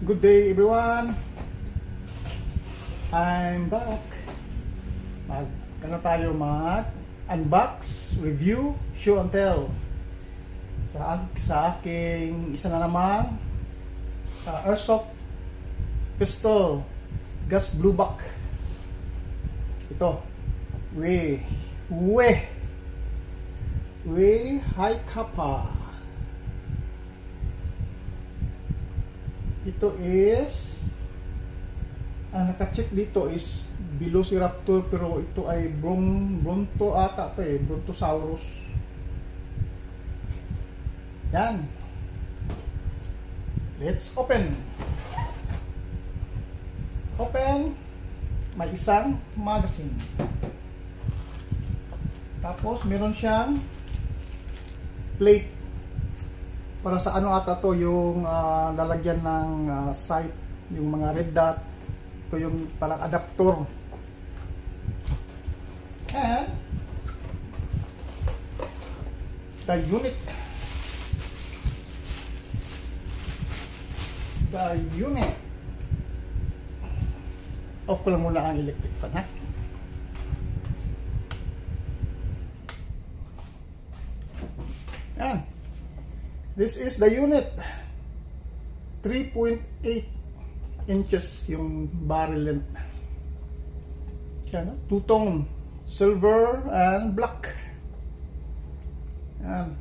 Good day everyone. I'm back. Tayo mag-unbox, review, show and tell sa aking isa na naman airsoft pistol gas blueback. Ito high kappa. Ito is ang naka-check dito is Velociraptor, pero ito ay Bronto ata ito Brontosaurus. Yan. Let's open. May isang magazine. Tapos meron siyang plate para sa ano ata to, yung lalagyan ng sight, yung mga red dot. Ito yung parang adapter. And the unit. Off ko lang muna ang electric fan, ha? Yan. This is the unit. 3.8 inches yung barrel length. Yan, two-tone, silver and black. Yan.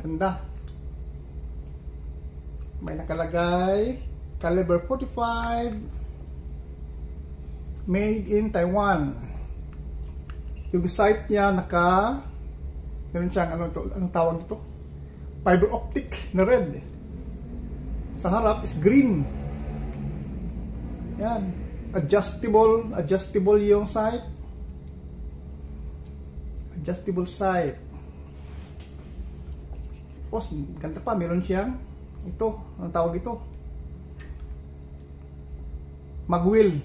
Ganda. May nakalagay caliber 45, made in Taiwan. Yung sight niya meron siyang anong tawag dito? Fiber optic na red. Sa harap is green. Yan. Adjustable yung sight. Adjustable sight. Tapos, ganda pa, meron siyang anong tawag ito? Magwheel.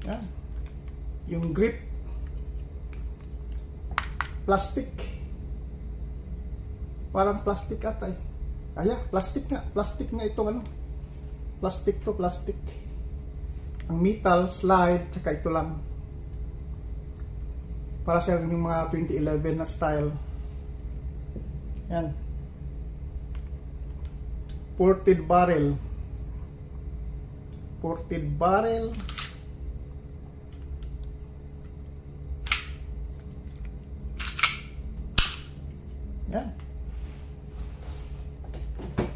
Yan. Yung grip plastic, parang plastic ata plastic nga itong plastic ang metal slide, tsaka ito lang para siya yung mga 2011 na style. Yan. Ported barrel. Yan.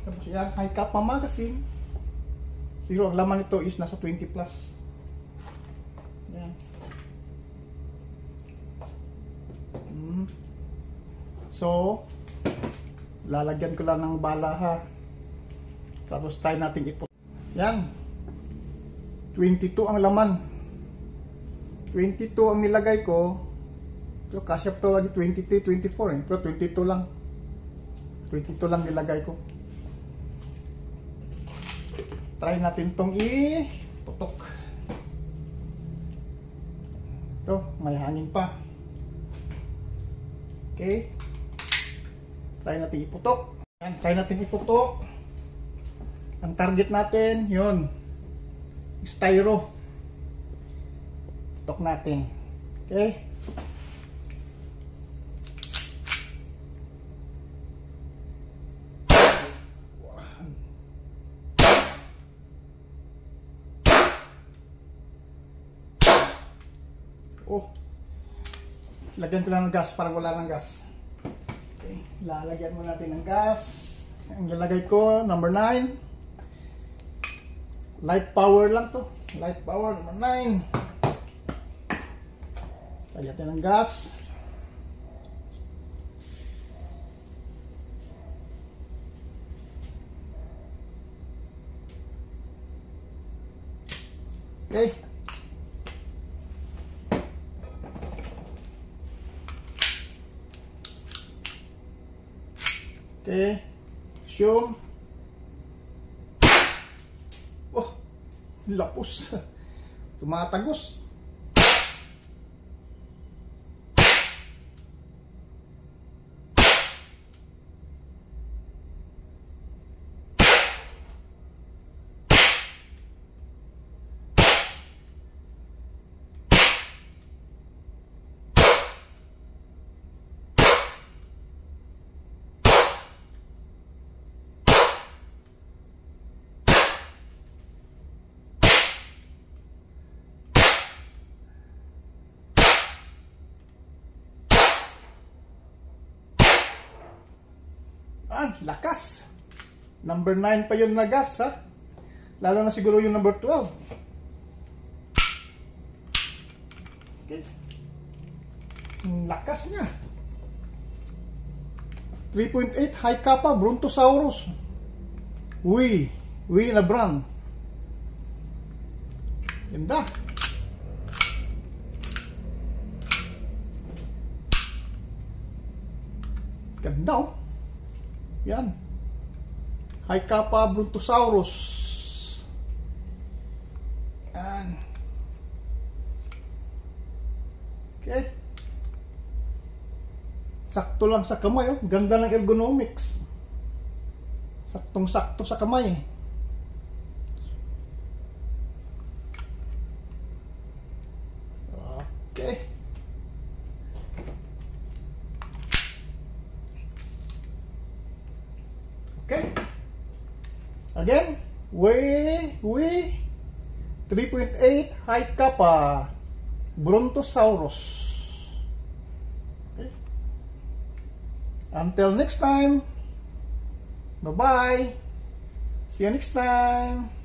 Tapos yan, high kappa magazine. Siguro ang laman nito is nasa 20 plus. Yan. So, lalagyan ko lang ng bala, ha. Tapos try natin ipot. Yan. 22 ang laman. 22 ang nilagay ko. Pero kasya to lagi 23, 24 Pero 22 lang. 22 lang nilagay ko. Try natin tong iputok. Ito, may hangin pa. Okay. Try natin iputok. Yan, try natin iputok. Ang target natin, yun. Styro. Putok natin. Okay. Lagyan ko lang ng gas para wala ng gas. Okay, lalagyan mo natin ng gas. Ang lalagay ko, number 9. Light power lang to. Light power, number 9. Lagyan natin ng gas. Okay. Okay. Zoom. Oh. Lapos. Tumatagos. Lakas. Number 9 pa yun na gas, ha? Lalo na siguro yung number 12. Okay. Lakas niya. 3.8 high kappa Brontosaurus. Uy na brand. Ganda. Ganda, oh. Yan. High kappa Brontosaurus. Yan. Okay. Sakto lang sa kamay, oh. Ganda ng ergonomics. Saktong-sakto sa kamay. Okay. Okay. Again, we 3.8 high kappa Brontosaurus. Okay. Until next time. Bye-bye. See you next time.